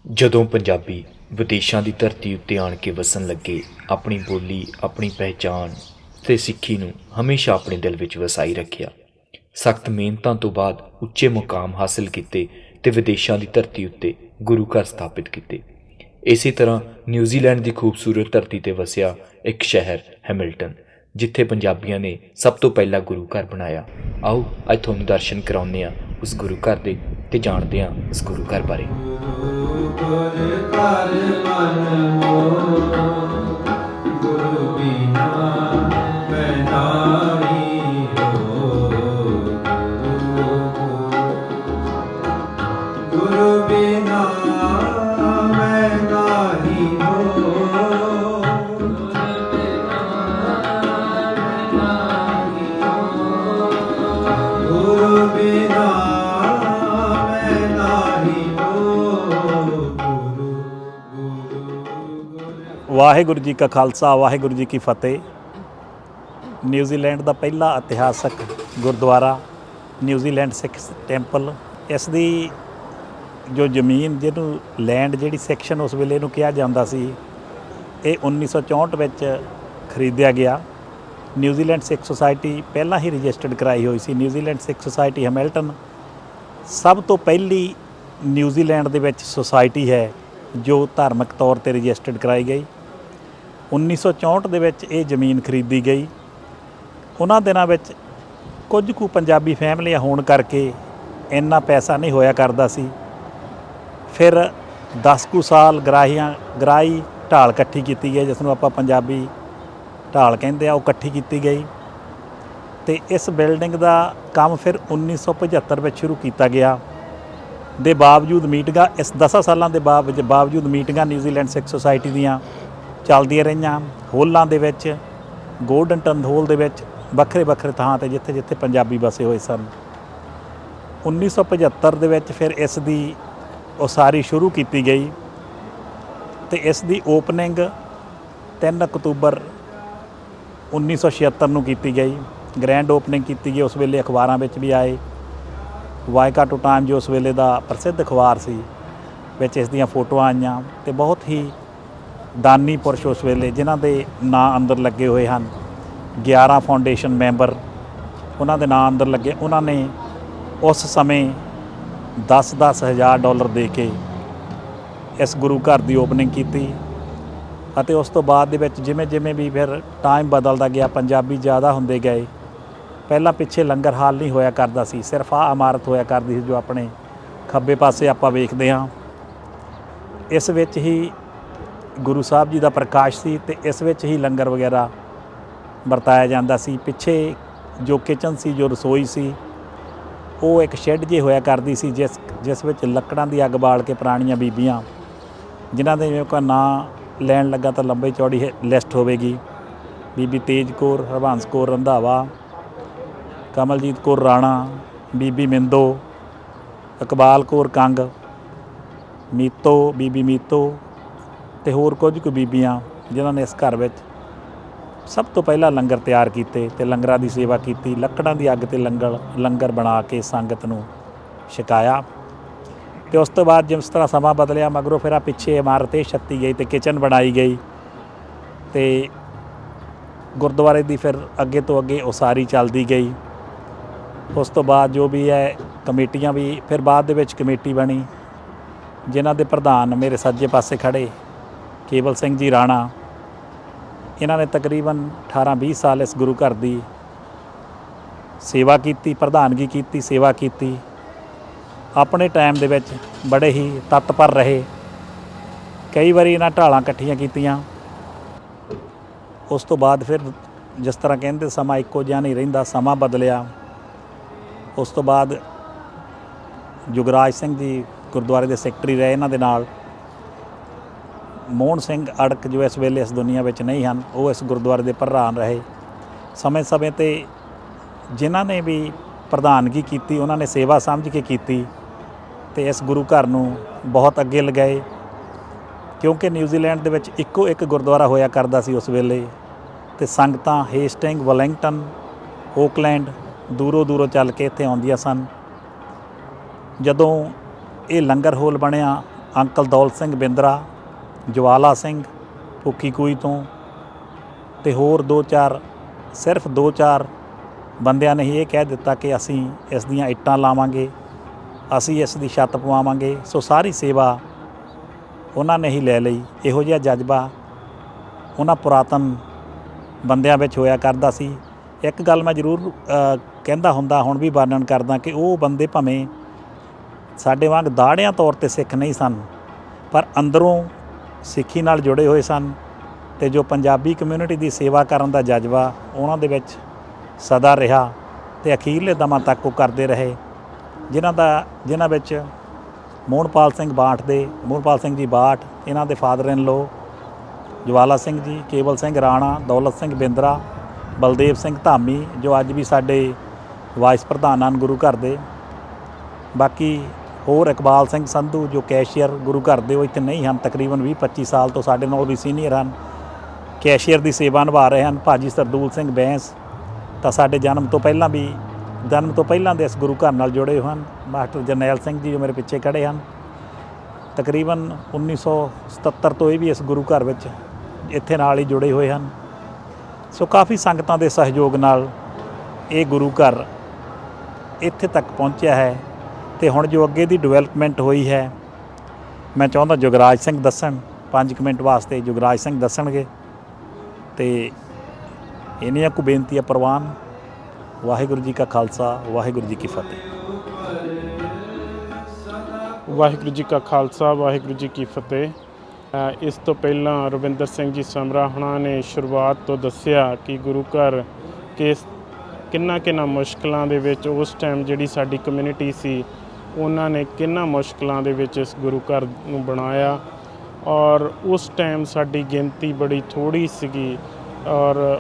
ਜਦੋਂ ਪੰਜਾਬੀ ਵਿਦੇਸ਼ਾਂ ਦੀ ਧਰਤੀ ਉੱਤੇ ਆਣ ਕੇ ਵਸਣ ਲੱਗੇ, ਆਪਣੀ ਬੋਲੀ, ਆਪਣੀ ਪਹਿਚਾਣ ਅਤੇ ਸਿੱਖੀ ਨੂੰ ਹਮੇਸ਼ਾ ਆਪਣੇ ਦਿਲ ਵਿੱਚ ਵਸਾਈ ਰੱਖਿਆ। ਸਖਤ ਮਿਹਨਤਾਂ ਤੋਂ ਬਾਅਦ ਉੱਚੇ ਮੁਕਾਮ ਹਾਸਿਲ ਕੀਤੇ ਅਤੇ ਵਿਦੇਸ਼ਾਂ ਦੀ ਧਰਤੀ ਉੱਤੇ ਗੁਰੂ ਘਰ ਸਥਾਪਿਤ ਕੀਤੇ। ਇਸੇ ਤਰ੍ਹਾਂ ਨਿਊਜ਼ੀਲੈਂਡ ਦੀ ਖੂਬਸੂਰਤ ਧਰਤੀ 'ਤੇ ਵਸਿਆ ਇੱਕ ਸ਼ਹਿਰ ਹੈਮਿਲਟਨ, ਜਿੱਥੇ ਪੰਜਾਬੀਆਂ ਨੇ ਸਭ ਤੋਂ ਪਹਿਲਾਂ ਗੁਰੂ ਘਰ ਬਣਾਇਆ। ਆਓ ਅੱਜ ਤੁਹਾਨੂੰ ਦਰਸ਼ਨ ਕਰਾਉਂਦੇ ਹਾਂ ਉਸ ਗੁਰੂ ਘਰ ਦੇ ਅਤੇ ਜਾਣਦੇ ਹਾਂ ਉਸ ਗੁਰੂ ਘਰ ਬਾਰੇ। ਵਾਹਿਗੁਰੂ ਜੀ ਕਾ ਖਾਲਸਾ, ਵਾਹਿਗੁਰੂ ਜੀ ਕੀ ਫਤਿਹ। ਨਿਊਜ਼ੀਲੈਂਡ ਦਾ ਪਹਿਲਾ ਇਤਿਹਾਸਕ ਗੁਰਦੁਆਰਾ ਨਿਊਜ਼ੀਲੈਂਡ ਸਿੱਖ ਟੈਂਪਲ, ਇਸ ਦੀ ਜੋ ਜ਼ਮੀਨ, ਜਿਹਨੂੰ ਲੈਂਡ ਜਿਹੜੀ ਸੈਕਸ਼ਨ ਉਸ ਵੇਲੇ ਇਹਨੂੰ ਕਿਹਾ ਜਾਂਦਾ ਸੀ, ਇਹ 1964 ਵਿੱਚ ਖਰੀਦਿਆ ਗਿਆ। ਨਿਊਜ਼ੀਲੈਂਡ ਸਿੱਖ ਸੁਸਾਇਟੀ ਪਹਿਲਾਂ ਹੀ ਰਜਿਸਟਰਡ ਕਰਾਈ ਹੋਈ ਸੀ। ਨਿਊਜ਼ੀਲੈਂਡ ਸਿੱਖ ਸੁਸਾਇਟੀ ਹੈਮਿਲਟਨ ਸਭ ਤੋਂ ਪਹਿਲੀ ਨਿਊਜ਼ੀਲੈਂਡ ਦੇ ਵਿੱਚ ਸੁਸਾਇਟੀ ਹੈ ਜੋ ਧਾਰਮਿਕ ਤੌਰ 'ਤੇ ਰਜਿਸਟਰਡ ਕਰਾਈ ਗਈ। 1964 ਦੇ ਵਿੱਚ ਇਹ ਜ਼ਮੀਨ ਖਰੀਦੀ ਗਈ। ਉਹਨਾਂ ਦਿਨਾਂ ਵਿੱਚ ਕੁਝ ਕੁ ਪੰਜਾਬੀ ਫੈਮਲੀਆਂ ਹੋਣ ਕਰਕੇ ਇੰਨਾ ਪੈਸਾ ਨਹੀਂ ਹੋਇਆ ਕਰਦਾ ਸੀ। ਫਿਰ 10 ਕੁ ਸਾਲ ਗਰਾਈ ਢਾਲ ਇਕੱਠੀ ਕੀਤੀ ਗਈ, ਜਿਸ ਨੂੰ ਆਪਾਂ ਪੰਜਾਬੀ ਢਾਲ ਕਹਿੰਦੇ ਆ, ਉਹ ਇਕੱਠੀ ਕੀਤੀ ਗਈ ਅਤੇ ਇਸ ਬਿਲਡਿੰਗ ਦਾ ਕੰਮ ਫਿਰ 1975 ਵਿੱਚ ਸ਼ੁਰੂ ਕੀਤਾ ਗਿਆ। ਦੇ ਬਾਵਜੂਦ ਮੀਟਿੰਗਾਂ, ਇਸ 10 ਸਾਲਾਂ ਦੇ ਬਾਵਜੂਦ ਮੀਟਿੰਗਾਂ ਨਿਊਜ਼ੀਲੈਂਡ ਸਿੱਖ ਸੁਸਾਇਟੀ ਦੀਆਂ ਚੱਲਦੀਆਂ ਰਹੀਆਂ। ਹੋਲਾਂ ਦੇ ਵਿੱਚ, ਗੋਲਡਨ ਹੋਲ ਦੇ ਵਿੱਚ, ਵੱਖਰੇ ਵੱਖਰੇ ਥਾਂ 'ਤੇ ਜਿੱਥੇ ਜਿੱਥੇ ਪੰਜਾਬੀ ਵਸੇ ਹੋਏ ਸਨ। 1975 ਦੇ ਵਿੱਚ ਫਿਰ ਇਸ ਦੀ ਉਸਾਰੀ ਸ਼ੁਰੂ ਕੀਤੀ ਗਈ ਅਤੇ ਇਸ ਦੀ ਓਪਨਿੰਗ 3 ਅਕਤੂਬਰ 1976 ਨੂੰ ਕੀਤੀ ਗਈ। ਗ੍ਰੈਂਡ ਓਪਨਿੰਗ ਕੀਤੀ ਗਈ। ਉਸ ਵੇਲੇ ਅਖਬਾਰਾਂ ਵਿੱਚ ਵੀ ਆਏ। ਵਾਈਕਾਟੋ ਟਾਈਮ ਜੋ ਉਸ ਵੇਲੇ ਦਾ ਪ੍ਰਸਿੱਧ ਅਖਬਾਰ ਸੀ, ਵਿੱਚ ਇਸ ਦੀਆਂ ਫੋਟੋਆਂ ਆਈਆਂ ਅਤੇ ਬਹੁਤ ਹੀ ਦਾਨੀ ਪੁਰਸ਼ ਉਸ ਵੇਲੇ, ਜਿਨ੍ਹਾਂ ਦੇ ਨਾਂ ਅੰਦਰ ਲੱਗੇ ਹੋਏ ਹਨ। 11 ਫਾਊਂਡੇਸ਼ਨ ਮੈਂਬਰ, ਉਹਨਾਂ ਦੇ ਨਾਂ ਅੰਦਰ ਲੱਗੇ। ਉਹਨਾਂ ਨੇ ਉਸ ਸਮੇਂ $10,000 $10,000 ਦੇ ਕੇ ਇਸ ਗੁਰੂ ਘਰ ਦੀ ਓਪਨਿੰਗ ਕੀਤੀ ਅਤੇ ਉਸ ਤੋਂ ਬਾਅਦ ਦੇ ਵਿੱਚ ਜਿਵੇਂ ਜਿਵੇਂ ਵੀ ਫਿਰ ਟਾਈਮ ਬਦਲਦਾ ਗਿਆ, ਪੰਜਾਬੀ ਜ਼ਿਆਦਾ ਹੁੰਦੇ ਗਏ। ਪਹਿਲਾਂ ਪਿੱਛੇ ਲੰਗਰ ਹਾਲ ਨਹੀਂ ਹੋਇਆ ਕਰਦਾ ਸੀ, ਸਿਰਫ ਆਹ ਇਮਾਰਤ ਹੋਇਆ ਕਰਦੀ ਸੀ ਜੋ ਆਪਣੇ ਖੱਬੇ ਪਾਸੇ ਆਪਾਂ ਵੇਖਦੇ ਹਾਂ। ਇਸ ਵਿੱਚ ਹੀ ਗੁਰੂ ਸਾਹਿਬ ਜੀ ਦਾ ਪ੍ਰਕਾਸ਼ ਸੀ ਅਤੇ ਇਸ ਵਿੱਚ ਹੀ ਲੰਗਰ ਵਗੈਰਾ ਵਰਤਾਇਆ ਜਾਂਦਾ ਸੀ। ਪਿੱਛੇ ਜੋ ਕਿਚਨ ਸੀ, ਜੋ ਰਸੋਈ ਸੀ, ਉਹ ਇੱਕ ਸ਼ੈੱਡ ਜਿਹੀ ਹੋਇਆ ਕਰਦੀ ਸੀ, ਜਿਸ ਵਿੱਚ ਲੱਕੜਾਂ ਦੀ ਅੱਗ ਬਾਲ ਕੇ ਪੁਰਾਣੀਆਂ ਬੀਬੀਆਂ, ਜਿਨ੍ਹਾਂ ਦੇ ਕੋਈ ਨਾਂ ਲੈਣ ਲੱਗਾ ਤਾਂ ਲੰਬੀ ਚੌੜੀ ਲਿਸਟ ਹੋਵੇਗੀ। ਬੀਬੀ ਤੇਜ ਕੌਰ, ਹਰਬੰਸ ਕੌਰ ਰੰਧਾਵਾ, ਕਮਲਜੀਤ ਕੌਰ ਰਾਣਾ, ਬੀਬੀ ਮਿੰਦੋ, ਇਕਬਾਲ ਕੌਰ ਕੰਗ, ਬੀਬੀ ਮੀਤੋ ਅਤੇ ਹੋਰ ਕੁਝ ਕੁ ਬੀਬੀਆਂ, ਜਿਨ੍ਹਾਂ ਨੇ ਇਸ ਘਰ ਵਿੱਚ ਸਭ ਤੋਂ ਪਹਿਲਾਂ ਲੰਗਰ ਤਿਆਰ ਕੀਤੇ ਅਤੇ ਲੰਗਰਾਂ ਦੀ ਸੇਵਾ ਕੀਤੀ। ਲੱਕੜਾਂ ਦੀ ਅੱਗ 'ਤੇ ਲੰਗਰ ਬਣਾ ਕੇ ਸੰਗਤ ਨੂੰ ਛਕਾਇਆ ਅਤੇ ਉਸ ਤੋਂ ਬਾਅਦ ਜਿਸ ਤਰ੍ਹਾਂ ਸਮਾਂ ਬਦਲਿਆ, ਮਗਰੋਂ ਫਿਰ ਪਿੱਛੇ ਇਮਾਰਤ ਇਹ ਛੱਤੀ ਗਈ ਅਤੇ ਕਿਚਨ ਬਣਾਈ ਗਈ ਅਤੇ ਗੁਰਦੁਆਰੇ ਦੀ ਫਿਰ ਅੱਗੇ ਤੋਂ ਅੱਗੇ ਉਸਾਰੀ ਚੱਲਦੀ ਗਈ। ਉਸ ਤੋਂ ਬਾਅਦ ਜੋ ਵੀ ਹੈ ਕਮੇਟੀਆਂ ਵੀ, ਫਿਰ ਬਾਅਦ ਦੇ ਵਿੱਚ ਕਮੇਟੀ ਬਣੀ, ਜਿਨ੍ਹਾਂ ਦੇ ਪ੍ਰਧਾਨ ਮੇਰੇ ਸੱਜੇ ਪਾਸੇ ਖੜ੍ਹੇ ਕੇਵਲ ਸਿੰਘ ਜੀ ਰਾਣਾ। ਇਹਨਾਂ ਨੇ ਤਕਰੀਬਨ 18-20 ਸਾਲ ਇਸ ਗੁਰੂ ਘਰ ਦੀ ਸੇਵਾ ਕੀਤੀ, ਪ੍ਰਧਾਨਗੀ ਕੀਤੀ, ਸੇਵਾ ਕੀਤੀ। ਆਪਣੇ ਟਾਈਮ ਦੇ ਵਿੱਚ ਬੜੇ ਹੀ ਤਤਪਰ ਰਹੇ। ਕਈ ਵਾਰੀ ਇਹਨਾਂ ਢਾਲਾਂ ਇਕੱਠੀਆਂ ਕੀਤੀਆਂ। ਉਸ ਤੋਂ ਬਾਅਦ ਫਿਰ ਜਿਸ ਤਰ੍ਹਾਂ ਕਹਿੰਦੇ ਸਮਾਂ ਇੱਕੋ ਜਿਹਾ ਨਹੀਂ ਰਹਿੰਦਾ, ਸਮਾਂ ਬਦਲਿਆ। ਉਸ ਤੋਂ ਬਾਅਦ ਜੁਗਰਾਜ ਸਿੰਘ ਜੀ ਗੁਰਦੁਆਰੇ ਦੇ ਸੈਕਟਰੀ ਰਹੇ। ਇਹਨਾਂ ਦੇ ਨਾਲ ਮੋਹਨ ਸਿੰਘ ਅੜਕ, ਜੋ ਇਸ ਵੇਲੇ ਇਸ ਦੁਨੀਆ ਵਿੱਚ ਨਹੀਂ ਹਨ, ਉਹ ਇਸ ਗੁਰਦੁਆਰੇ ਦੇ ਪ੍ਰਧਾਨ ਰਹੇ। ਸਮੇਂ ਸਮੇਂ 'ਤੇ ਜਿਨ੍ਹਾਂ ਨੇ ਵੀ ਪ੍ਰਧਾਨਗੀ ਕੀਤੀ, ਉਹਨਾਂ ਨੇ ਸੇਵਾ ਸਮਝ ਕੇ ਕੀਤੀ ਅਤੇ ਇਸ ਗੁਰੂ ਘਰ ਨੂੰ ਬਹੁਤ ਅੱਗੇ ਲਗਾਏ। ਕਿਉਂਕਿ ਨਿਊਜ਼ੀਲੈਂਡ ਦੇ ਵਿੱਚ ਇੱਕੋ ਇੱਕ ਗੁਰਦੁਆਰਾ ਹੋਇਆ ਕਰਦਾ ਸੀ ਉਸ ਵੇਲੇ, ਅਤੇ ਸੰਗਤਾਂ ਹੇਸਟਿੰਗ, ਵੈਲਿੰਗਟਨ, ਓਕਲੈਂਡ ਦੂਰੋਂ ਦੂਰੋਂ ਚੱਲ ਕੇ ਇੱਥੇ ਆਉਂਦੀਆਂ ਸਨ। ਜਦੋਂ ਇਹ ਲੰਗਰ ਹੋਲ ਬਣਿਆ ਅੰਕਲ ਦੌਲਤ ਸਿੰਘ ਬਿੰਦਰਾ, ਜਵਾਲਾ ਸਿੰਘ ਭੁੱਖੀ ਕੂਈ ਤੋਂ, ਅਤੇ ਹੋਰ ਸਿਰਫ 2-4 ਬੰਦਿਆਂ ਨੇ ਹੀ ਇਹ ਕਹਿ ਦਿੱਤਾ ਕਿ ਅਸੀਂ ਇਸ ਦੀਆਂ ਇੱਟਾਂ ਲਾਵਾਂਗੇ, ਅਸੀਂ ਇਸ ਦੀ ਛੱਤ ਪਵਾਵਾਂਗੇ। ਸੋ ਸਾਰੀ ਸੇਵਾ ਉਹਨਾਂ ਨੇ ਹੀ ਲੈ ਲਈ। ਇਹੋ ਜਿਹਾ ਜਜ਼ਬਾ ਉਹਨਾਂ ਪੁਰਾਤਨ ਬੰਦਿਆਂ ਵਿੱਚ ਹੋਇਆ ਕਰਦਾ ਸੀ। ਇੱਕ ਗੱਲ ਮੈਂ ਜ਼ਰੂਰ ਕਹਿੰਦਾ ਹੁੰਦਾ, ਹੁਣ ਵੀ ਵਰਣਨ ਕਰਦਾ, ਕਿ ਉਹ ਬੰਦੇ ਭਾਵੇਂ ਸਾਡੇ ਵਾਂਗ ਦਾੜਿਆਂ ਤੌਰ 'ਤੇ ਸਿੱਖ ਨਹੀਂ ਸਨ, ਪਰ ਅੰਦਰੋਂ ਸਿੱਖੀ ਨਾਲ ਜੁੜੇ ਹੋਏ ਸਨ, ਅਤੇ ਜੋ ਪੰਜਾਬੀ ਕਮਿਊਨਿਟੀ ਦੀ ਸੇਵਾ ਕਰਨ ਦਾ ਜਜ਼ਬਾ ਉਹਨਾਂ ਦੇ ਵਿੱਚ ਸਦਾ ਰਿਹਾ, ਅਤੇ ਅਖੀਰਲੇ ਦਮਾਂ ਤੱਕ ਉਹ ਕਰਦੇ ਰਹੇ। ਜਿਨ੍ਹਾਂ ਵਿੱਚ ਮੋਹਨਪਾਲ ਸਿੰਘ ਜੀ ਬਾਠ, ਇਹਨਾਂ ਦੇ ਫਾਦਰ ਇਨ ਲੋ ਜਵਾਲਾ ਸਿੰਘ ਜੀ, ਕੇਵਲ ਸਿੰਘ ਰਾਣਾ, ਦੌਲਤ ਸਿੰਘ ਬਿੰਦਰਾ, ਬਲਦੇਵ ਸਿੰਘ ਧਾਮੀ, ਜੋ ਅੱਜ ਵੀ ਸਾਡੇ ਵਾਈਸ ਪ੍ਰਧਾਨ ਹਨ ਗੁਰੂ ਘਰ ਦੇ। ਬਾਕੀ ਹੋਰ ਇਕਬਾਲ ਸਿੰਘ ਸੰਧੂ, ਜੋ ਕੈਸ਼ੀਅਰ ਗੁਰੂ ਘਰ ਦੇ, ਉਹ ਇੱਥੇ ਨਹੀਂ ਹਨ, ਤਕਰੀਬਨ 20-25 ਸਾਲ ਤੋਂ ਸਾਡੇ ਨਾਲ ਵੀ ਸੀਨੀਅਰ ਹਨ, ਕੈਸ਼ੀਅਰ ਦੀ ਸੇਵਾ ਨਿਭਾ ਰਹੇ ਹਨ। ਭਾਜੀ ਸਰਦੂਲ ਸਿੰਘ ਬੈਂਸ ਤਾਂ ਸਾਡੇ ਜਨਮ ਤੋਂ ਪਹਿਲਾਂ ਦੇ ਇਸ ਗੁਰੂ ਘਰ ਨਾਲ ਜੁੜੇ ਹੋਏ ਹਨ। ਮਾਸਟਰ ਜਰਨੈਲ ਸਿੰਘ ਜੀ, ਜੋ ਮੇਰੇ ਪਿੱਛੇ ਖੜ੍ਹੇ ਹਨ, ਤਕਰੀਬਨ 1977 ਤੋਂ ਇਹ ਵੀ ਇਸ ਗੁਰੂ ਘਰ ਵਿੱਚ ਇੱਥੇ ਨਾਲ ਹੀ ਜੁੜੇ ਹੋਏ ਹਨ। ਸੋ ਕਾਫੀ ਸੰਗਤਾਂ ਦੇ ਸਹਿਯੋਗ ਨਾਲ ਇਹ ਗੁਰੂ ਘਰ ਇੱਥੇ ਤੱਕ ਪਹੁੰਚਿਆ ਹੈ। ਅਤੇ ਹੁਣ ਜੋ ਅੱਗੇ ਦੀ ਡਿਵੈਲਪਮੈਂਟ ਹੋਈ ਹੈ, ਮੈਂ ਚਾਹੁੰਦਾ ਜੁਗਰਾਜ ਸਿੰਘ ਦੱਸਣ, 5 ਮਿੰਟ ਵਾਸਤੇ ਜੁਗਰਾਜ ਸਿੰਘ ਦੱਸਣਗੇ। ਅਤੇ ਇੰਨੀਆਂ ਕੁ ਬੇਨਤੀ ਹੈ ਪ੍ਰਵਾਨ। ਵਾਹਿਗੁਰੂ ਜੀ ਕਾ ਖਾਲਸਾ, ਵਾਹਿਗੁਰੂ ਜੀ ਕੀ ਫਤਿਹ। ਵਾਹਿਗੁਰੂ ਜੀ ਕਾ ਖਾਲਸਾ, ਵਾਹਿਗੁਰੂ ਜੀ ਕੀ ਫਤਿਹ। ਇਸ ਤੋਂ ਪਹਿਲਾਂ ਰਵਿੰਦਰ ਸਿੰਘ ਜੀ ਸਮਰਾ ਹੁਣਾਂ ਨੇ ਸ਼ੁਰੂਆਤ ਤੋਂ ਦੱਸਿਆ ਕਿ ਗੁਰੂ ਘਰ ਕਿੰਨਾ ਮੁਸ਼ਕਲਾਂ ਦੇ ਵਿੱਚ ਉਸ ਟਾਈਮ ਜਿਹੜੀ ਸਾਡੀ ਕਮਿਊਨਿਟੀ ਸੀ, ਉਹਨਾਂ ਨੇ ਕਿੰਨਾ ਮੁਸ਼ਕਲਾਂ ਦੇ ਵਿੱਚ ਇਸ ਗੁਰੂ ਘਰ ਨੂੰ ਬਣਾਇਆ। ਔਰ ਉਸ ਟਾਈਮ ਸਾਡੀ ਗਿਣਤੀ ਬੜੀ ਥੋੜ੍ਹੀ ਸੀਗੀ, ਔਰ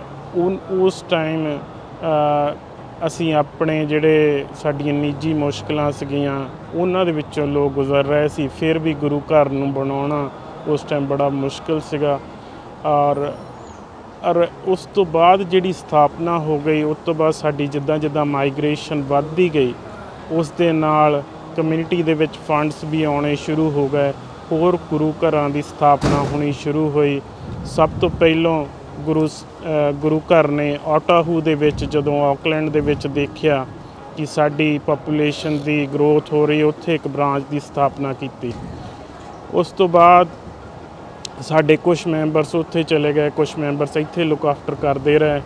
ਉਸ ਟਾਈਮ ਅਸੀਂ ਆਪਣੇ ਜਿਹੜੇ ਸਾਡੀਆਂ ਨਿੱਜੀ ਮੁਸ਼ਕਲਾਂ ਸੀਗੀਆਂ, ਉਹਨਾਂ ਦੇ ਵਿੱਚੋਂ ਲੋਕ ਗੁਜ਼ਰ ਰਹੇ ਸੀ। ਫਿਰ ਵੀ ਗੁਰੂ ਘਰ ਨੂੰ ਬਣਾਉਣਾ ਉਸ ਟਾਈਮ ਬੜਾ ਮੁਸ਼ਕਿਲ ਸੀਗਾ। ਔਰ ਉਸ ਤੋਂ ਬਾਅਦ ਜਿਹੜੀ ਸਥਾਪਨਾ ਹੋ ਗਈ, ਉਸ ਤੋਂ ਬਾਅਦ ਸਾਡੀ ਜਿੱਦਾਂ ਮਾਈਗ੍ਰੇਸ਼ਨ ਵੱਧਦੀ ਗਈ, ਉਸ ਦੇ ਨਾਲ ਕਮਿਊਨਿਟੀ ਦੇ ਵਿੱਚ ਫੰਡਸ ਵੀ ਆਉਣੇ ਸ਼ੁਰੂ ਹੋ ਗਏ, ਹੋਰ ਗੁਰੂ ਘਰਾਂ ਦੀ ਸਥਾਪਨਾ ਹੋਣੀ ਸ਼ੁਰੂ ਹੋਈ। ਸਭ ਤੋਂ ਪਹਿਲੋਂ ਗੁਰੂ ਘਰ ਨੇ ਓਟਾਹੂ ਦੇ ਵਿੱਚ, ਜਦੋਂ ਆਕਲੈਂਡ ਦੇ ਵਿੱਚ ਦੇਖਿਆ ਕਿ ਸਾਡੀ ਪਾਪੂਲੇਸ਼ਨ ਦੀ ਗਰੋਥ ਹੋ ਰਹੀ, ਉੱਥੇ ਇੱਕ ਬ੍ਰਾਂਚ ਦੀ ਸਥਾਪਨਾ ਕੀਤੀ। ਉਸ ਤੋਂ ਬਾਅਦ ਸਾਡੇ ਕੁਛ ਮੈਂਬਰਸ ਉੱਥੇ ਚਲੇ ਗਏ, ਕੁਛ ਮੈਂਬਰਸ ਇੱਥੇ ਲੁੱਕ ਆਫਟਰ ਕਰਦੇ ਰਹੇ।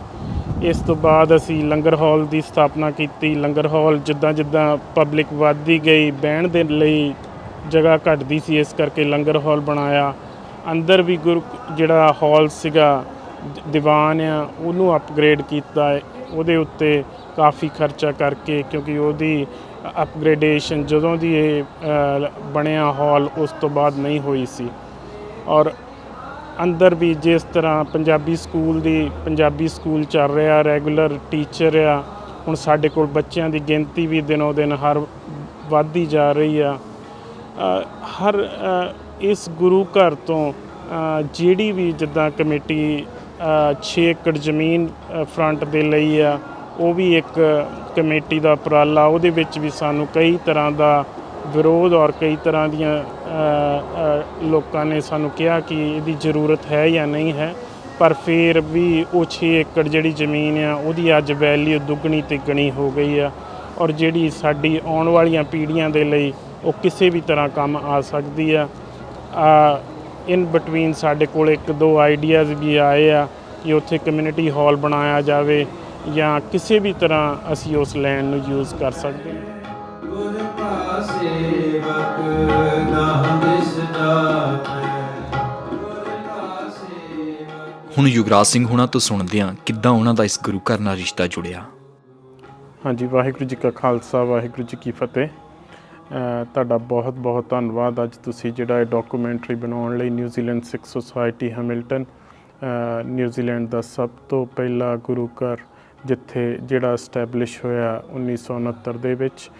ਇਸ ਤੋਂ ਬਾਅਦ ਅਸੀਂ ਲੰਗਰ ਹਾਲ ਦੀ ਸਥਾਪਨਾ ਕੀਤੀ। ਲੰਗਰ ਹਾਲ ਜਿੱਦਾਂ ਪਬਲਿਕ ਵੱਧਦੀ ਗਈ, ਬਹਿਣ ਦੇ ਲਈ ਜਗ੍ਹਾ ਘੱਟਦੀ ਸੀ, ਇਸ ਕਰਕੇ ਲੰਗਰ ਹਾਲ ਬਣਾਇਆ। ਅੰਦਰ ਵੀ ਜਿਹੜਾ ਹਾਲ ਸੀਗਾ, ਦੀਵਾਨ ਆ, ਉਹਨੂੰ ਅਪਗ੍ਰੇਡ ਕੀਤਾ ਹੈ। ਉਹਦੇ ਉੱਤੇ ਕਾਫੀ ਖਰਚਾ ਕਰਕੇ, ਕਿਉਂਕਿ ਉਹਦੀ ਅਪਗ੍ਰੇਡੇਸ਼ਨ ਜਦੋਂ ਦੀ ਇਹ ਬਣਿਆ ਹਾਲ, ਉਸ ਤੋਂ ਬਾਅਦ ਨਹੀਂ ਹੋਈ ਸੀ। ਔਰ ਅੰਦਰ ਵੀ ਜਿਸ ਤਰ੍ਹਾਂ ਪੰਜਾਬੀ ਸਕੂਲ ਚੱਲ ਰਿਹਾ, ਰੈਗੂਲਰ ਟੀਚਰ ਆ, ਹੁਣ ਸਾਡੇ ਕੋਲ ਬੱਚਿਆਂ ਦੀ ਗਿਣਤੀ ਵੀ ਦਿਨੋਂ ਦਿਨ ਵੱਧਦੀ ਜਾ ਰਹੀ ਆ। ਇਸ ਗੁਰੂ ਘਰ ਤੋਂ ਜਿਹੜੀ ਵੀ ਜਿੱਦਾਂ ਕਮੇਟੀ 6 ਏਕੜ ਜ਼ਮੀਨ ਫਰੰਟ ਦੇ ਲਈ ਆ, ਉਹ ਵੀ ਇੱਕ ਕਮੇਟੀ ਦਾ ਉਪਰਾਲਾ। ਉਹਦੇ ਵਿੱਚ ਵੀ ਸਾਨੂੰ ਕਈ ਤਰ੍ਹਾਂ ਦਾ ਵਿਰੋਧ ਔਰ ਕਈ ਤਰ੍ਹਾਂ ਦੀਆਂ ਲੋਕਾਂ ਨੇ ਸਾਨੂੰ ਕਿਹਾ ਕਿ ਇਹਦੀ ਜ਼ਰੂਰਤ ਹੈ ਜਾਂ ਨਹੀਂ ਹੈ, ਪਰ ਫਿਰ ਵੀ ਉਹ 6 ਏਕੜ ਜਿਹੜੀ ਜ਼ਮੀਨ ਆ, ਉਹਦੀ ਅੱਜ ਵੈਲਿਊ ਦੁੱਗਣੀ ਤਿੱਗਣੀ ਹੋ ਗਈ ਆ। ਔਰ ਜਿਹੜੀ ਸਾਡੀ ਆਉਣ ਵਾਲੀਆਂ ਪੀੜ੍ਹੀਆਂ ਦੇ ਲਈ ਉਹ ਕਿਸੇ ਵੀ ਤਰ੍ਹਾਂ ਕੰਮ ਆ ਸਕਦੀ ਆ। ਇਨ ਬਿਟਵੀਨ ਸਾਡੇ ਕੋਲ 1-2 ਆਈਡੀਆਜ਼ ਵੀ ਆਏ ਆ ਕਿ ਉੱਥੇ ਕਮਿਊਨਿਟੀ ਹਾਲ ਬਣਾਇਆ ਜਾਵੇ, ਜਾਂ ਕਿਸੇ ਵੀ ਤਰ੍ਹਾਂ ਅਸੀਂ ਉਸ ਲੈਂਡ ਨੂੰ ਯੂਜ਼ ਕਰ ਸਕਦੇ ਹਾਂ। ਹੁਣ ਯੁਵਰਾਜ ਸਿੰਘ ਹੁਣਾਂ ਤੋਂ ਸੁਣਦੇ ਹਾਂ ਕਿੱਦਾਂ ਉਹਨਾਂ ਦਾ ਇਸ ਗੁਰੂ ਘਰ ਨਾਲ ਰਿਸ਼ਤਾ ਜੁੜਿਆ। ਹਾਂਜੀ, ਵਾਹਿਗੁਰੂ ਜੀ ਕਾ ਖਾਲਸਾ, ਵਾਹਿਗੁਰੂ ਜੀ ਕੀ ਫਤਿਹ। ਤੁਹਾਡਾ ਬਹੁਤ ਬਹੁਤ ਧੰਨਵਾਦ। ਅੱਜ ਤੁਸੀਂ ਜਿਹੜਾ ਇਹ ਡਾਕੂਮੈਂਟਰੀ ਬਣਾਉਣ ਲਈ ਨਿਊਜ਼ੀਲੈਂਡ ਸਿੱਖ ਸੁਸਾਇਟੀ ਹੈਮਿਲਟਨ, ਨਿਊਜ਼ੀਲੈਂਡ ਦਾ ਸਭ ਤੋਂ ਪਹਿਲਾ ਗੁਰੂ ਘਰ ਜਿਹੜਾ ਇਸਟੈਬਲਿਸ਼ ਹੋਇਆ 1969 ਦੇ ਵਿੱਚ,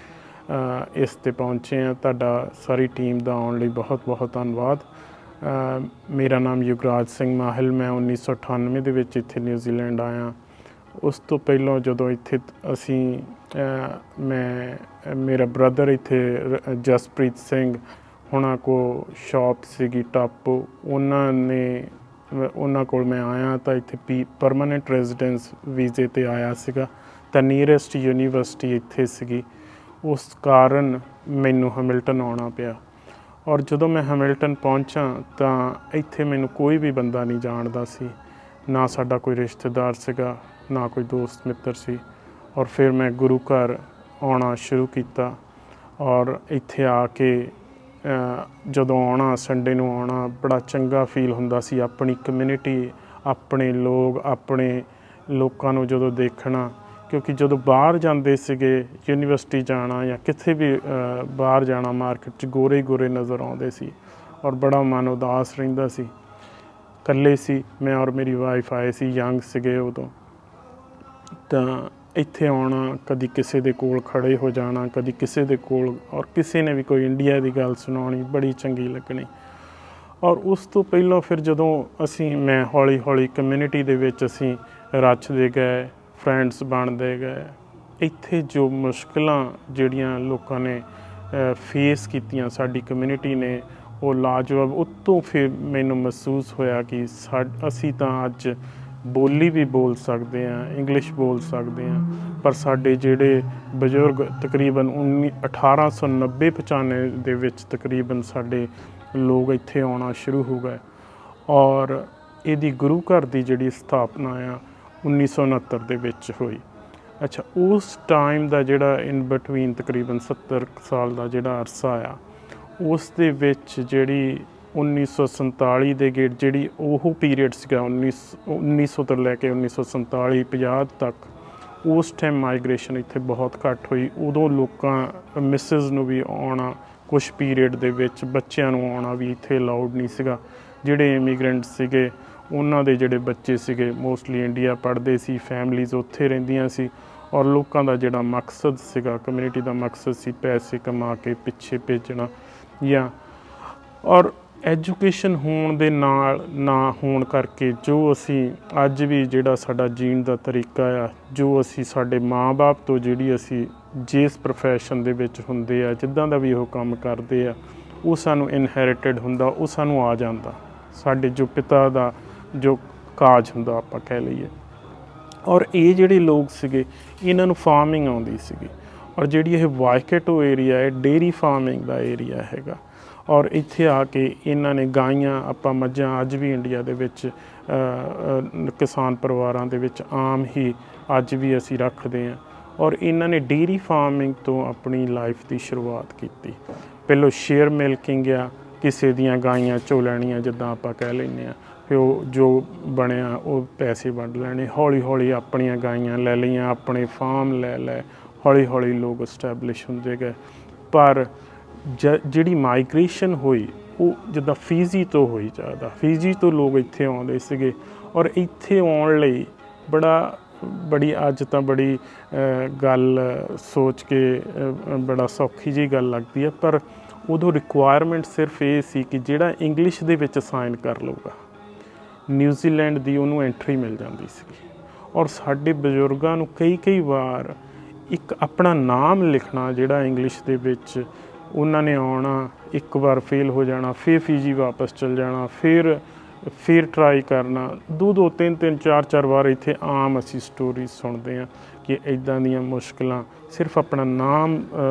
ਇਸ 'ਤੇ ਪਹੁੰਚੇ ਹਾਂ। ਤੁਹਾਡਾ ਸਾਰੀ ਟੀਮ ਦਾ ਆਉਣ ਲਈ ਬਹੁਤ ਬਹੁਤ ਧੰਨਵਾਦ। ਮੇਰਾ ਨਾਮ ਯੁਵਰਾਜ ਸਿੰਘ ਮਾਹਿਲ, ਮੈਂ 1998 ਦੇ ਵਿੱਚ ਇੱਥੇ ਨਿਊਜ਼ੀਲੈਂਡ ਆਇਆ। ਉਸ ਤੋਂ ਪਹਿਲਾਂ ਜਦੋਂ ਇੱਥੇ ਮੇਰਾ ਬ੍ਰਦਰ ਇੱਥੇ ਜਸਪ੍ਰੀਤ ਸਿੰਘ, ਉਹਨਾਂ ਕੋਲ ਸ਼ਾਪ ਸੀਗੀ ਟਾਪੋ, ਉਹਨਾਂ ਕੋਲ ਮੈਂ ਆਇਆ ਤਾਂ ਇੱਥੇ ਪਰਮਾਨੈਂਟ ਰੈਜ਼ੀਡੈਂਸ ਵੀਜ਼ੇ 'ਤੇ ਆਇਆ ਸੀਗਾ, ਤਾਂ ਨੀਅਰੈਸਟ ਯੂਨੀਵਰਸਿਟੀ ਇੱਥੇ ਸੀਗੀ, ਉਸ ਕਾਰਨ ਮੈਨੂੰ ਹੈਮਿਲਟਨ ਆਉਣਾ ਪਿਆ। ਔਰ ਜਦੋਂ ਮੈਂ ਹੈਮਿਲਟਨ ਪਹੁੰਚਾ ਤਾਂ ਇੱਥੇ ਮੈਨੂੰ ਕੋਈ ਵੀ ਬੰਦਾ ਨਹੀਂ ਜਾਣਦਾ ਸੀ, ਨਾ ਸਾਡਾ ਕੋਈ ਰਿਸ਼ਤੇਦਾਰ ਸੀਗਾ, ਨਾ ਕੋਈ ਦੋਸਤ ਮਿੱਤਰ ਸੀ। ਔਰ ਫਿਰ ਮੈਂ ਗੁਰੂ ਘਰ ਆਉਣਾ ਸ਼ੁਰੂ ਕੀਤਾ। ਔਰ ਇੱਥੇ ਆ ਕੇ ਜਦੋਂ ਆਉਣਾ, ਸੰਡੇ ਨੂੰ ਆਉਣਾ, ਬੜਾ ਚੰਗਾ ਫੀਲ ਹੁੰਦਾ ਸੀ। ਆਪਣੀ ਕਮਿਊਨਿਟੀ, ਆਪਣੇ ਲੋਕ, ਆਪਣੇ ਲੋਕਾਂ ਨੂੰ ਜਦੋਂ ਦੇਖਣਾ, ਕਿਉਂਕਿ ਜਦੋਂ ਬਾਹਰ ਜਾਂਦੇ ਸੀਗੇ, ਯੂਨੀਵਰਸਿਟੀ ਜਾਣਾ ਜਾਂ ਕਿਤੇ ਵੀ ਬਾਹਰ ਜਾਣਾ, ਮਾਰਕੀਟ 'ਚ ਗੋਰੇ ਹੀ ਗੋਰੇ ਨਜ਼ਰ ਆਉਂਦੇ ਸੀ ਔਰ ਬੜਾ ਮਨ ਉਦਾਸ ਰਹਿੰਦਾ ਸੀ। ਇਕੱਲੇ ਸੀ ਮੈਂ ਔਰ ਮੇਰੀ ਵਾਈਫ ਆਏ ਸੀ, ਯੰਗ ਸੀਗੇ ਉਦੋਂ। ਤਾਂ ਇੱਥੇ ਆਉਣਾ, ਕਦੀ ਕਿਸੇ ਦੇ ਕੋਲ ਖੜੇ ਹੋ ਜਾਣਾ, ਕਦੀ ਕਿਸੇ ਦੇ ਕੋਲ, ਔਰ ਕਿਸੇ ਨੇ ਵੀ ਕੋਈ ਇੰਡੀਆ ਦੀ ਗੱਲ ਸੁਣਾਉਣੀ, ਬੜੀ ਚੰਗੀ ਲੱਗਣੀ। ਔਰ ਉਸ ਤੋਂ ਪਹਿਲਾਂ ਫਿਰ ਜਦੋਂ ਮੈਂ ਹੌਲੀ ਹੌਲੀ ਕਮਿਊਨਿਟੀ ਦੇ ਵਿੱਚ ਅਸੀਂ ਰਚਦੇ ਗਏ, ਫਰੈਂਡਸ ਬਣਦੇ ਗਏ। ਇੱਥੇ ਜੋ ਮੁਸ਼ਕਿਲਾਂ ਜਿਹੜੀਆਂ ਲੋਕਾਂ ਨੇ ਫੇਸ ਕੀਤੀਆਂ, ਸਾਡੀ ਕਮਿਊਨਿਟੀ ਨੇ, ਉਹ ਲਾਜਵਾਬ। ਉੱਤੋਂ ਫਿਰ ਮੈਨੂੰ ਮਹਿਸੂਸ ਹੋਇਆ ਕਿ ਅਸੀਂ ਤਾਂ ਅੱਜ ਬੋਲੀ ਵੀ ਬੋਲ ਸਕਦੇ ਹਾਂ, ਇੰਗਲਿਸ਼ ਬੋਲ ਸਕਦੇ ਹਾਂ, ਪਰ ਸਾਡੇ ਜਿਹੜੇ ਬਜ਼ੁਰਗ ਤਕਰੀਬਨ 1890-95 ਦੇ ਵਿੱਚ ਤਕਰੀਬਨ ਸਾਡੇ ਲੋਕ ਇੱਥੇ ਆਉਣਾ ਸ਼ੁਰੂ ਹੋ ਗਏ। ਔਰ ਇਹਦੀ ਗੁਰੂ ਘਰ ਦੀ ਜਿਹੜੀ ਸਥਾਪਨਾ ਆ 1969 ਦੇ ਵਿੱਚ ਹੋਈ। ਅੱਛਾ, ਉਸ ਟਾਈਮ ਦਾ ਜਿਹੜਾ ਇਨ ਬਿਟਵੀਨ ਤਕਰੀਬਨ 70 ਸਾਲ ਦਾ ਜਿਹੜਾ ਅਰਸਾ ਆ, ਉਸ ਦੇ ਵਿੱਚ ਜਿਹੜੀ 1947 ਦੇ ਗੇੜ, ਜਿਹੜੀ ਉਹ ਪੀਰੀਅਡ ਸੀਗਾ 1900 ਤੋਂ ਲੈ ਕੇ 1947-50 ਤੱਕ, ਉਸ ਟਾਈਮ ਮਾਈਗ੍ਰੇਸ਼ਨ ਇੱਥੇ ਬਹੁਤ ਘੱਟ ਹੋਈ। ਉਦੋਂ ਲੋਕਾਂ, ਮਿਸਿਸ ਨੂੰ ਵੀ ਆਉਣਾ ਕੁਛ ਪੀਰੀਅਡ ਦੇ ਵਿੱਚ, ਬੱਚਿਆਂ ਨੂੰ ਆਉਣਾ ਵੀ ਇੱਥੇ ਅਲਾਉਡ ਨਹੀਂ ਸੀਗਾ। ਜਿਹੜੇ ਇਮੀਗਰੈਂਟ ਸੀਗੇ, ਉਹਨਾਂ ਦੇ ਜਿਹੜੇ ਬੱਚੇ ਸੀਗੇ ਮੋਸਟਲੀ ਇੰਡੀਆ ਪੜ੍ਹਦੇ ਸੀ, ਫੈਮਲੀਜ਼ ਉੱਥੇ ਰਹਿੰਦੀਆਂ ਸੀ। ਔਰ ਲੋਕਾਂ ਦਾ ਜਿਹੜਾ ਮਕਸਦ ਸੀਗਾ, ਕਮਿਊਨਿਟੀ ਦਾ ਮਕਸਦ ਸੀ ਪੈਸੇ ਕਮਾ ਕੇ ਪਿੱਛੇ ਭੇਜਣਾ, ਜਾਂ ਔਰ ਐਜੂਕੇਸ਼ਨ ਹੋਣ ਦੇ ਨਾਲ ਨਾ ਹੋਣ ਕਰਕੇ ਜੋ ਅਸੀਂ ਅੱਜ ਵੀ ਜਿਹੜਾ ਸਾਡਾ ਜੀਣ ਦਾ ਤਰੀਕਾ ਆ, ਜੋ ਅਸੀਂ ਸਾਡੇ ਮਾਂ-ਬਾਪ ਤੋਂ ਜਿਹੜੀ ਅਸੀਂ ਜਿਸ ਪ੍ਰੋਫੈਸ਼ਨ ਦੇ ਵਿੱਚ ਹੁੰਦੇ ਆ, ਜਿੱਦਾਂ ਦਾ ਵੀ ਉਹ ਕੰਮ ਕਰਦੇ ਆ, ਉਹ ਸਾਨੂੰ ਇਨਹੈਰੀਟਡ ਹੁੰਦਾ, ਉਹ ਸਾਨੂੰ ਆ ਜਾਂਦਾ। ਸਾਡੇ ਜੋ ਪਿਤਾ ਦਾ ਜੋ ਕਾਜ ਹੁੰਦਾ ਆਪਾਂ ਕਹਿ ਲਈਏ। ਔਰ ਇਹ ਜਿਹੜੇ ਲੋਕ ਸੀਗੇ, ਇਹਨਾਂ ਨੂੰ ਫਾਰਮਿੰਗ ਆਉਂਦੀ ਸੀਗੀ। ਔਰ ਜਿਹੜੀ ਇਹ ਵਾਈਕੇਟੋ ਏਰੀਆ ਹੈ, ਡੇਅਰੀ ਫਾਰਮਿੰਗ ਦਾ ਏਰੀਆ ਹੈਗਾ। ਔਰ ਇੱਥੇ ਆ ਕੇ ਇਹਨਾਂ ਨੇ ਗਾਈਆਂ, ਆਪਾਂ ਮੱਝਾਂ ਅੱਜ ਵੀ ਇੰਡੀਆ ਦੇ ਵਿੱਚ ਕਿਸਾਨ ਪਰਿਵਾਰਾਂ ਦੇ ਵਿੱਚ ਆਮ ਹੀ ਅੱਜ ਵੀ ਅਸੀਂ ਰੱਖਦੇ ਹਾਂ। ਔਰ ਇਹਨਾਂ ਨੇ ਡੇਅਰੀ ਫਾਰਮਿੰਗ ਤੋਂ ਆਪਣੀ ਲਾਈਫ ਦੀ ਸ਼ੁਰੂਆਤ ਕੀਤੀ। ਪਹਿਲੋਂ ਸ਼ੇਅਰ ਮਿਲਕਿੰਗ ਆ, ਕਿਸੇ ਦੀਆਂ ਗਾਈਆਂ ਚੋ ਲੈਣੀਆਂ, ਜਿੱਦਾਂ ਆਪਾਂ ਕਹਿ ਲੈਂਦੇ ਹਾਂ। ਫਿਰ ਉਹ ਜੋ ਬਣਿਆ ਉਹ ਪੈਸੇ ਵੰਡ ਲੈਣੇ। ਹੌਲੀ ਹੌਲੀ ਆਪਣੀਆਂ ਗਾਈਆਂ ਲੈ ਲਈਆਂ, ਆਪਣੇ ਫਾਰਮ ਲੈ ਲਏ, ਹੌਲੀ ਹੌਲੀ ਲੋਕ ਇਸਟੈਬਲਿਸ਼ ਹੁੰਦੇ ਗਏ। ਪਰ ਜਿਹੜੀ ਮਾਈਗ੍ਰੇਸ਼ਨ ਹੋਈ ਉਹ ਜਿੱਦਾਂ ਫਿਜੀ ਤੋਂ ਹੋਈ ਜ਼ਿਆਦਾ। ਫਿਜੀ ਤੋਂ ਲੋਕ ਇੱਥੇ ਆਉਂਦੇ ਸੀਗੇ। ਔਰ ਇੱਥੇ ਆਉਣ ਲਈ ਬੜੀ ਅੱਜ ਤਾਂ ਬੜੀ ਗੱਲ ਸੋਚ ਕੇ ਬੜਾ ਸੌਖੀ ਜਿਹੀ ਗੱਲ ਲੱਗਦੀ ਹੈ, ਪਰ ਉਦੋਂ ਰਿਕੁਆਇਰਮੈਂਟ ਸਿਰਫ ਇਹ ਸੀ ਕਿ ਜਿਹੜਾ ਇੰਗਲਿਸ਼ ਦੇ ਵਿੱਚ ਸਾਈਨ ਕਰ ਲਊਗਾ, ਨਿਊਜ਼ੀਲੈਂਡ ਦੀ ਉਹਨੂੰ ਐਂਟਰੀ ਮਿਲ ਜਾਂਦੀ ਸੀਗੀ। ਔਰ ਸਾਡੇ ਬਜ਼ੁਰਗਾਂ ਨੂੰ ਕਈ ਵਾਰ ਇੱਕ ਆਪਣਾ ਨਾਮ ਲਿਖਣਾ ਜਿਹੜਾ ਇੰਗਲਿਸ਼ ਦੇ ਵਿੱਚ, ਉਹਨਾਂ ਨੇ ਆਉਣਾ, ਇੱਕ ਵਾਰ ਫੇਲ ਹੋ ਜਾਣਾ, ਫਿਰ ਫਿਜੀ ਵਾਪਸ ਚਲ ਜਾਣਾ, ਫਿਰ ਟਰਾਈ ਕਰਨਾ, 2 3 4 ਵਾਰ। ਇੱਥੇ ਆਮ ਅਸੀਂ ਸਟੋਰੀ ਸੁਣਦੇ ਹਾਂ ਕਿ ਇੱਦਾਂ ਦੀਆਂ ਮੁਸ਼ਕਿਲਾਂ, ਸਿਰਫ ਆਪਣਾ ਨਾਮ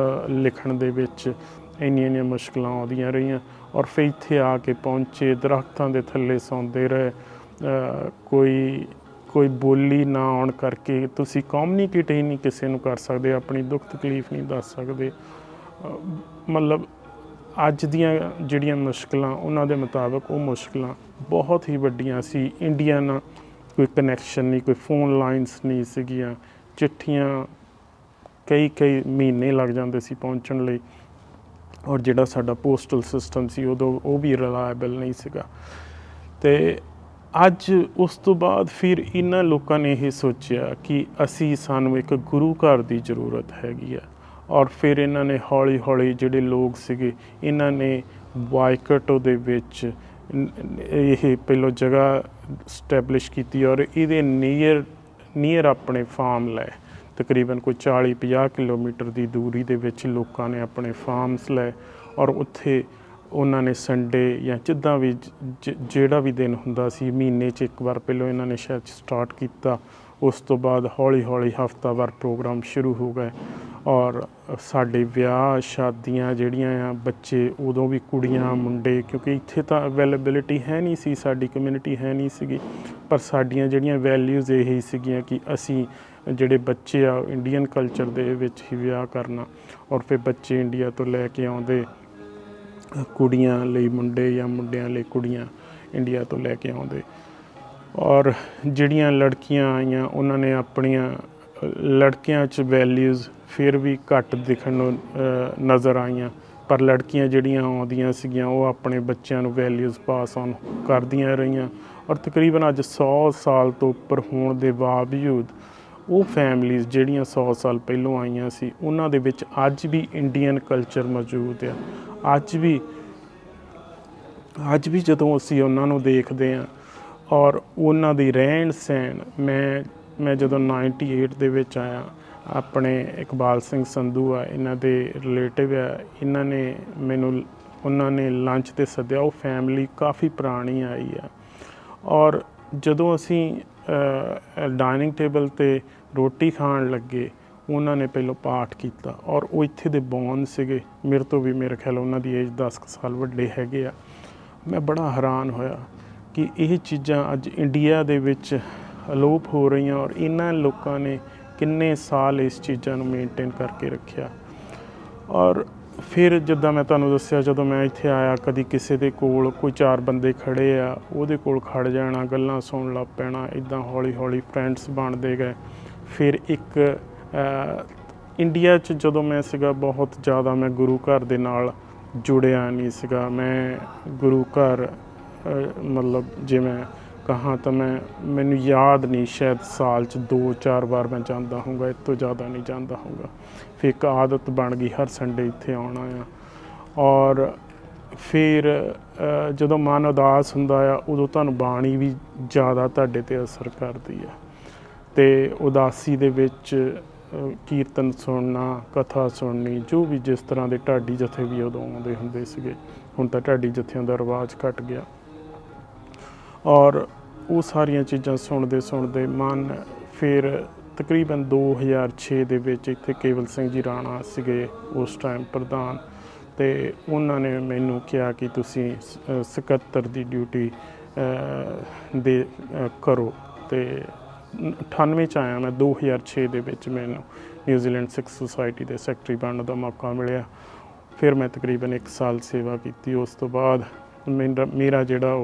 ਲਿਖਣ ਦੇ ਵਿੱਚ ਇੰਨੀਆਂ ਮੁਸ਼ਕਿਲਾਂ ਆਉਂਦੀਆਂ ਰਹੀਆਂ। ਔਰ ਫਿਰ ਇੱਥੇ ਆ ਕੇ ਪਹੁੰਚੇ, ਦਰੱਖਤਾਂ ਦੇ ਥੱਲੇ ਸੌਂਦੇ ਰਹੇ। ਕੋਈ ਬੋਲੀ ਨਾ ਆਉਣ ਕਰਕੇ ਤੁਸੀਂ ਕਮਿਊਨੀਕੇਟ ਹੀ ਨਹੀਂ ਕਿਸੇ ਨੂੰ ਕਰ ਸਕਦੇ, ਆਪਣੀ ਦੁੱਖ ਤਕਲੀਫ ਨਹੀਂ ਦੱਸ ਸਕਦੇ। ਮਤਲਬ ਅੱਜ ਦੀਆਂ ਜਿਹੜੀਆਂ ਮੁਸ਼ਕਿਲਾਂ, ਉਹਨਾਂ ਦੇ ਮੁਤਾਬਕ ਉਹ ਮੁਸ਼ਕਿਲਾਂ ਬਹੁਤ ਹੀ ਵੱਡੀਆਂ ਸੀ। ਇੰਡੀਆ ਨਾਲ ਕੋਈ ਕਨੈਕਸ਼ਨ ਨਹੀਂ, ਕੋਈ ਫੋਨ ਲਾਈਨਸ ਨਹੀਂ ਸੀਗੀਆਂ, ਚਿੱਠੀਆਂ ਕਈ ਮਹੀਨੇ ਲੱਗ ਜਾਂਦੇ ਸੀ ਪਹੁੰਚਣ ਲਈ। ਔਰ ਜਿਹੜਾ ਸਾਡਾ ਪੋਸਟਲ ਸਿਸਟਮ ਸੀ ਉਦੋਂ, ਉਹ ਵੀ ਰਿਲਾਇਬਲ ਨਹੀਂ ਸੀਗਾ। ਅਤੇ ਅੱਜ ਉਸ ਤੋਂ ਬਾਅਦ ਫਿਰ ਇਹਨਾਂ ਲੋਕਾਂ ਨੇ ਇਹ ਸੋਚਿਆ ਕਿ ਸਾਨੂੰ ਇੱਕ ਗੁਰੂ ਘਰ ਦੀ ਜ਼ਰੂਰਤ ਹੈਗੀ ਆ। ਔਰ ਫਿਰ ਇਹਨਾਂ ਨੇ ਹੌਲੀ ਹੌਲੀ ਜਿਹੜੇ ਲੋਕ ਸੀਗੇ, ਇਹਨਾਂ ਨੇ ਵਾਈਕੇਟੋ ਦੇ ਵਿੱਚ ਇਹ ਪਹਿਲੋਂ ਜਗ੍ਹਾ ਸਟੈਬਲਿਸ਼ ਕੀਤੀ। ਔਰ ਇਹਦੇ ਨੀਅਰ ਆਪਣੇ ਫਾਰਮ ਲਏ। ਤਕਰੀਬਨ ਕੋਈ 40-50 ਕਿਲੋਮੀਟਰ ਦੀ ਦੂਰੀ ਦੇ ਵਿੱਚ ਲੋਕਾਂ ਨੇ ਆਪਣੇ ਫਾਰਮਸ ਲਏ। ਔਰ ਉੱਥੇ ਉਹਨਾਂ ਨੇ ਸੰਡੇ ਜਾਂ ਜਿੱਦਾਂ ਵੀ ਜਿਹੜਾ ਵੀ ਦਿਨ ਹੁੰਦਾ ਸੀ ਮਹੀਨੇ 'ਚ ਇੱਕ ਵਾਰ ਪਹਿਲਾਂ ਇਹਨਾਂ ਨੇ ਸ਼ਾਇਦ ਸਟਾਰਟ ਕੀਤਾ। ਉਸ ਤੋਂ ਬਾਅਦ ਹੌਲੀ ਹੌਲੀ ਹਫ਼ਤਾਵਾਰ ਪ੍ਰੋਗਰਾਮ ਸ਼ੁਰੂ ਹੋ ਗਏ ਔਰ ਸਾਡੇ ਵਿਆਹ ਸ਼ਾਦੀਆਂ ਜਿਹੜੀਆਂ ਆ ਬੱਚੇ ਉਦੋਂ ਵੀ ਕੁੜੀਆਂ ਮੁੰਡੇ, ਕਿਉਂਕਿ ਇੱਥੇ ਤਾਂ ਅਵੇਲੇਬਿਲਿਟੀ ਹੈ ਨਹੀਂ ਸੀ, ਸਾਡੀ ਕਮਿਊਨਿਟੀ ਹੈ ਨਹੀਂ ਸੀਗੀ, ਪਰ ਸਾਡੀਆਂ ਜਿਹੜੀਆਂ ਵੈਲਿਊਜ਼ ਇਹੀ ਸੀਗੀਆਂ ਕਿ ਅਸੀਂ ਜਿਹੜੇ ਬੱਚੇ ਆ ਇੰਡੀਅਨ ਕਲਚਰ ਦੇ ਵਿੱਚ ਹੀ ਵਿਆਹ ਕਰਨਾ। ਔਰ ਫਿਰ ਬੱਚੇ ਇੰਡੀਆ ਤੋਂ ਲੈ ਕੇ ਆਉਂਦੇ, ਕੁੜੀਆਂ ਲਈ ਮੁੰਡੇ ਜਾਂ ਮੁੰਡਿਆਂ ਲਈ ਕੁੜੀਆਂ ਇੰਡੀਆ ਤੋਂ ਲੈ ਕੇ ਆਉਂਦੇ। ਔਰ ਜਿਹੜੀਆਂ ਲੜਕੀਆਂ ਆਈਆਂ ਉਹਨਾਂ ਨੇ ਆਪਣੀਆਂ ਲੜਕਿਆਂ 'ਚ ਵੈਲਿਊਜ਼ ਫਿਰ ਵੀ ਘੱਟ ਦਿਖਣ ਨੂੰ ਨਜ਼ਰ ਆਈਆਂ, ਪਰ ਲੜਕੀਆਂ ਜਿਹੜੀਆਂ ਆਉਂਦੀਆਂ ਸੀਗੀਆਂ ਉਹ ਆਪਣੇ ਬੱਚਿਆਂ ਨੂੰ ਵੈਲਿਊਜ਼ ਪਾਸ ਔਨ ਕਰਦੀਆਂ ਰਹੀਆਂ। ਔਰ ਤਕਰੀਬਨ ਅੱਜ 100 ਸਾਲ ਤੋਂ ਉੱਪਰ ਹੋਣ ਦੇ ਬਾਵਜੂਦ ਉਹ ਫੈਮਲੀਜ਼ ਜਿਹੜੀਆਂ 100 ਸਾਲ ਪਹਿਲੋਂ ਆਈਆਂ ਸੀ ਉਹਨਾਂ ਦੇ ਵਿੱਚ ਅੱਜ ਵੀ ਇੰਡੀਅਨ ਕਲਚਰ ਮੌਜੂਦ ਆ। ਅੱਜ ਵੀ ਜਦੋਂ ਅਸੀਂ ਉਹਨਾਂ ਨੂੰ ਦੇਖਦੇ ਹਾਂ ਔਰ ਉਹਨਾਂ ਦੀ ਰਹਿਣ ਸਹਿਣ, ਮੈਂ ਜਦੋਂ 98 ਦੇ ਵਿੱਚ ਆਇਆ, ਆਪਣੇ ਇਕਬਾਲ ਸਿੰਘ ਸੰਧੂ ਆ ਇਹਨਾਂ ਦੇ ਰਿਲੇਟਿਵ ਆ, ਉਹਨਾਂ ਨੇ ਲੰਚ 'ਤੇ ਸੱਦਿਆ। ਉਹ ਫੈਮਿਲੀ ਕਾਫੀ ਪੁਰਾਣੀ ਆਈ ਆ ਔਰ ਜਦੋਂ ਅਸੀਂ ਡਾਈਨਿੰਗ ਟੇਬਲ 'ਤੇ ਰੋਟੀ ਖਾਣ ਲੱਗੇ ਉਹਨਾਂ ਨੇ ਪਹਿਲਾਂ ਪਾਠ ਕੀਤਾ ਔਰ ਉਹ ਇੱਥੇ ਦੇ ਬੌਨ ਸੀਗੇ, ਮੇਰੇ ਤੋਂ ਵੀ ਮੇਰੇ ਖਿਆਲ ਉਹਨਾਂ ਦੀ ਏਜ 10 ਸਾਲ ਵੱਡੇ ਹੈਗੇ ਆ। ਮੈਂ ਬੜਾ ਹੈਰਾਨ ਹੋਇਆ ਕਿ ਇਹ ਚੀਜ਼ਾਂ ਅੱਜ ਇੰਡੀਆ ਦੇ ਵਿੱਚ ਅਲੋਪ ਹੋ ਰਹੀਆਂ ਔਰ ਇਹਨਾਂ ਲੋਕਾਂ ਨੇ ਕਿੰਨੇ ਸਾਲ ਇਸ ਚੀਜ਼ਾਂ ਨੂੰ ਮੇਨਟੇਨ ਕਰਕੇ ਰੱਖਿਆ। ਔਰ ਫਿਰ ਜਿੱਦਾਂ ਮੈਂ ਤੁਹਾਨੂੰ ਦੱਸਿਆ, ਜਦੋਂ ਮੈਂ ਇੱਥੇ ਆਇਆ ਕਦੀ ਕਿਸੇ ਦੇ ਕੋਲ ਕੋਈ 4 ਬੰਦੇ ਖੜ੍ਹੇ ਆ ਉਹਦੇ ਕੋਲ ਖੜ ਜਾਣਾ, ਗੱਲਾਂ ਸੁਣਨ ਲੱਗ ਪੈਣਾ, ਇੱਦਾਂ ਹੌਲੀ ਹੌਲੀ ਫਰੈਂਡਸ ਬਣਦੇ ਗਏ। ਫਿਰ ਇੱਕ ਇੰਡੀਆ 'ਚ ਜਦੋਂ ਮੈਂ ਸੀਗਾ ਬਹੁਤ ਜ਼ਿਆਦਾ ਮੈਂ ਗੁਰੂ ਘਰ ਦੇ ਨਾਲ ਜੁੜਿਆ ਨਹੀਂ ਸੀਗਾ। ਮੈਂ ਗੁਰੂ ਘਰ ਮਤਲਬ ਜੇ ਮੈਂ ਕਹਾਂ ਤਾਂ ਮੈਨੂੰ ਯਾਦ ਨਹੀਂ, ਸ਼ਾਇਦ ਸਾਲ 'ਚ 2-4 ਵਾਰ ਮੈਂ ਜਾਂਦਾ ਹੋਊਗਾ, ਇਸ ਤੋਂ ਜ਼ਿਆਦਾ ਨਹੀਂ ਜਾਂਦਾ ਹੋਊਗਾ। ਫਿਰ ਇੱਕ ਆਦਤ ਬਣ ਗਈ ਹਰ ਸੰਡੇ ਇੱਥੇ ਆਉਣਾ ਆ। ਔਰ ਫਿਰ ਜਦੋਂ ਮਨ ਉਦਾਸ ਹੁੰਦਾ ਆ ਉਦੋਂ ਤੁਹਾਨੂੰ ਬਾਣੀ ਵੀ ਜ਼ਿਆਦਾ ਤੁਹਾਡੇ 'ਤੇ ਅਸਰ ਕਰਦੀ ਆ ਅਤੇ ਉਦਾਸੀ ਦੇ ਵਿੱਚ ਕੀਰਤਨ ਸੁਣਨਾ, ਕਥਾ ਸੁਣਨੀ, ਜੋ ਵੀ ਜਿਸ ਤਰ੍ਹਾਂ ਦੇ ਢਾਡੀ ਜਥੇ ਵੀ ਉਦੋਂ ਆਉਂਦੇ ਹੁੰਦੇ ਸੀਗੇ। ਹੁਣ ਤਾਂ ਢਾਡੀ ਜਥਿਆਂ ਦਾ ਰਿਵਾਜ ਘੱਟ ਗਿਆ ਔਰ ਉਹ ਸਾਰੀਆਂ ਚੀਜ਼ਾਂ ਸੁਣਦੇ ਮਨ ਫਿਰ ਤਕਰੀਬਨ 2006 ਦੇ ਵਿੱਚ ਇੱਥੇ ਕੇਵਲ ਸਿੰਘ ਜੀ ਰਾਣਾ ਸੀਗੇ ਉਸ ਟਾਈਮ ਪ੍ਰਧਾਨ, ਅਤੇ ਉਹਨਾਂ ਨੇ ਮੈਨੂੰ ਕਿਹਾ ਕਿ ਤੁਸੀਂ ਸਕੱਤਰ ਦੀ ਡਿਊਟੀ ਕਰੋ। ਅਤੇ 98 'ਚ ਆਇਆ ਮੈਂ। 2006 ਦੇ ਵਿੱਚ ਮੈਨੂੰ ਨਿਊਜ਼ੀਲੈਂਡ ਸਿੱਖ ਸੁਸਾਇਟੀ ਦੇ ਸੈਕਟਰੀ ਬਣਨ ਦਾ ਮੌਕਾ ਮਿਲਿਆ। ਫਿਰ ਮੈਂ ਤਕਰੀਬਨ 1 ਸਾਲ ਸੇਵਾ ਕੀਤੀ। ਉਸ ਤੋਂ ਬਾਅਦ ਮੇਰਾ ਜਿਹੜਾ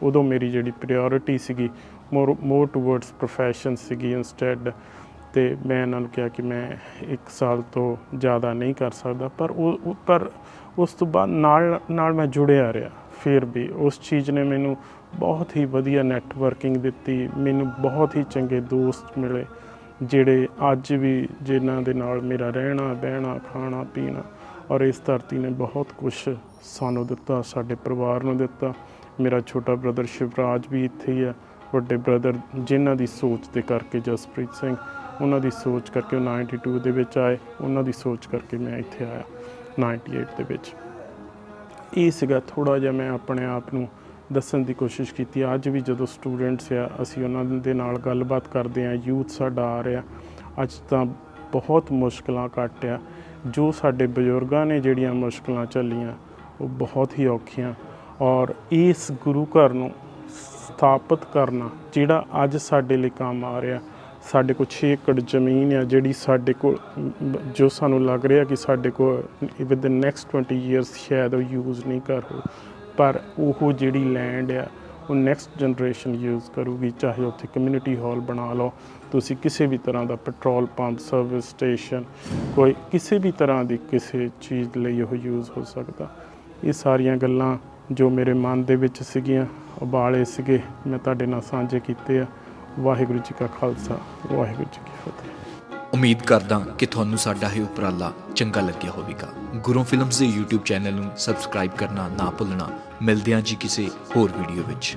ਉਦੋਂ ਮੇਰੀ ਜਿਹੜੀ ਪ੍ਰਾਇਓਰਿਟੀ ਸੀਗੀ ਮੋਰ ਟੂਵਰਡਸ ਪ੍ਰੋਫੈਸ਼ਨ ਸੀਗੀ ਇੰਸਟੈਡ, ਅਤੇ ਮੈਂ ਇਹਨਾਂ ਨੂੰ ਕਿਹਾ ਕਿ ਮੈਂ 1 ਸਾਲ ਤੋਂ ਜ਼ਿਆਦਾ ਨਹੀਂ ਕਰ ਸਕਦਾ। ਪਰ ਉਸ ਤੋਂ ਬਾਅਦ ਨਾਲ ਮੈਂ ਜੁੜਿਆ ਰਿਹਾ। ਫਿਰ ਵੀ ਉਸ ਚੀਜ਼ ਨੇ ਮੈਨੂੰ ਬਹੁਤ ਹੀ ਵਧੀਆ ਨੈਟਵਰਕਿੰਗ ਦਿੱਤੀ, ਮੈਨੂੰ ਬਹੁਤ ਹੀ ਚੰਗੇ ਦੋਸਤ ਮਿਲੇ ਜਿਹੜੇ ਅੱਜ ਵੀ ਜਿਨ੍ਹਾਂ ਦੇ ਨਾਲ ਮੇਰਾ ਰਹਿਣਾ ਬਹਿਣਾ ਖਾਣਾ ਪੀਣਾ, ਔਰ ਇਸ ਧਰਤੀ ਨੇ ਬਹੁਤ ਕੁਛ ਸਾਨੂੰ ਦਿੱਤਾ, ਸਾਡੇ ਪਰਿਵਾਰ ਨੂੰ ਦਿੱਤਾ। ਮੇਰਾ ਛੋਟਾ ਬ੍ਰਦਰ ਸ਼ਿਵਰਾਜ ਵੀ ਇੱਥੇ ਹੀ ਆ, ਵੱਡੇ ਬ੍ਰਦਰ ਜਿਨ੍ਹਾਂ ਦੀ ਸੋਚ ਦੇ ਕਰਕੇ ਜਸਪ੍ਰੀਤ ਸਿੰਘ, ਉਹਨਾਂ ਦੀ ਸੋਚ ਕਰਕੇ ਉਹ 92 ਦੇ ਵਿੱਚ ਆਏ, ਉਹਨਾਂ ਦੀ ਸੋਚ ਕਰਕੇ ਮੈਂ ਇੱਥੇ ਆਇਆ 98 ਦੇ ਵਿੱਚ। ਇਹ ਸੀਗਾ ਥੋੜ੍ਹਾ ਜਿਹਾ ਮੈਂ ਆਪਣੇ ਆਪ ਨੂੰ ਦੱਸਣ ਦੀ ਕੋਸ਼ਿਸ਼ ਕੀਤੀ। ਅੱਜ ਵੀ ਜਦੋਂ ਸਟੂਡੈਂਟਸ ਆ ਅਸੀਂ ਉਹਨਾਂ ਦੇ ਨਾਲ ਗੱਲਬਾਤ ਕਰਦੇ ਹਾਂ, ਯੂਥ ਸਾਡਾ ਆ ਰਿਹਾ, ਅੱਜ ਤਾਂ ਬਹੁਤ ਮੁਸ਼ਕਿਲਾਂ ਘੱਟ ਆ। ਜੋ ਸਾਡੇ ਬਜ਼ੁਰਗਾਂ ਨੇ ਜਿਹੜੀਆਂ ਮੁਸ਼ਕਿਲਾਂ ਝੱਲੀਆਂ ਉਹ ਬਹੁਤ ਹੀ ਔਖੀਆਂ, ਔਰ ਇਸ ਗੁਰੂ ਘਰ ਨੂੰ ਸਥਾਪਿਤ ਕਰਨਾ ਜਿਹੜਾ ਅੱਜ ਸਾਡੇ ਲਈ ਕੰਮ ਆ ਰਿਹਾ। ਸਾਡੇ ਕੋਲ 6 ਏਕੜ ਜ਼ਮੀਨ ਆ ਜਿਹੜੀ ਸਾਡੇ ਕੋਲ, ਜੋ ਸਾਨੂੰ ਲੱਗ ਰਿਹਾ ਕਿ ਸਾਡੇ ਕੋਲ ਵਿਦ ਦ ਨੈਕਸਟ 20 ਈਅਰਸ ਸ਼ਾਇਦ ਉਹ ਯੂਜ਼ ਨਹੀਂ ਕਰ ਹੋ, ਪਰ ਉਹ ਜਿਹੜੀ ਲੈਂਡ ਆ ਉਹ ਨੈਕਸਟ ਜਨਰੇਸ਼ਨ ਯੂਜ਼ ਕਰੂਗੀ। ਚਾਹੇ ਉੱਥੇ ਕਮਿਊਨਿਟੀ ਹਾਲ ਬਣਾ ਲਓ ਤੁਸੀਂ, ਕਿਸੇ ਵੀ ਤਰ੍ਹਾਂ ਦਾ ਪੈਟਰੋਲ ਪੰਪ, ਸਰਵਿਸ ਸਟੇਸ਼ਨ, ਕੋਈ ਕਿਸੇ ਵੀ ਤਰ੍ਹਾਂ ਦੀ ਕਿਸੇ ਚੀਜ਼ ਲਈ ਉਹ ਯੂਜ਼ ਹੋ ਸਕਦਾ। ਇਹ ਸਾਰੀਆਂ ਗੱਲਾਂ ਜੋ ਮੇਰੇ ਮਨ ਦੇ ਵਿੱਚ ਸੀਗੀਆਂ, ਉਬਾਲੇ ਸੀਗੇ, ਮੈਂ ਤੁਹਾਡੇ ਨਾਲ ਸਾਂਝੇ ਕੀਤੇ ਆ। ਵਾਹਿਗੁਰੂ ਜੀ ਕਾ ਖਾਲਸਾ, ਵਾਹਿਗੁਰੂ ਜੀ ਕੀ ਫਤਿਹ। ਉਮੀਦ ਕਰਦਾ ਕਿ ਤੁਹਾਨੂੰ ਸਾਡਾ ਇਹ ਉਪਰਾਲਾ ਚੰਗਾ ਲੱਗਿਆ ਹੋਵੇਗਾ। ਗੁਰੂ ਫਿਲਮਸ ਦੇ YouTube ਚੈਨਲ ਨੂੰ ਸਬਸਕ੍ਰਾਈਬ ਕਰਨਾ ਨਾ ਭੁੱਲਣਾ। ਮਿਲਦੇ ਹਾਂ ਜੀ ਕਿਸੇ ਹੋਰ ਵੀਡੀਓ ਵਿੱਚ।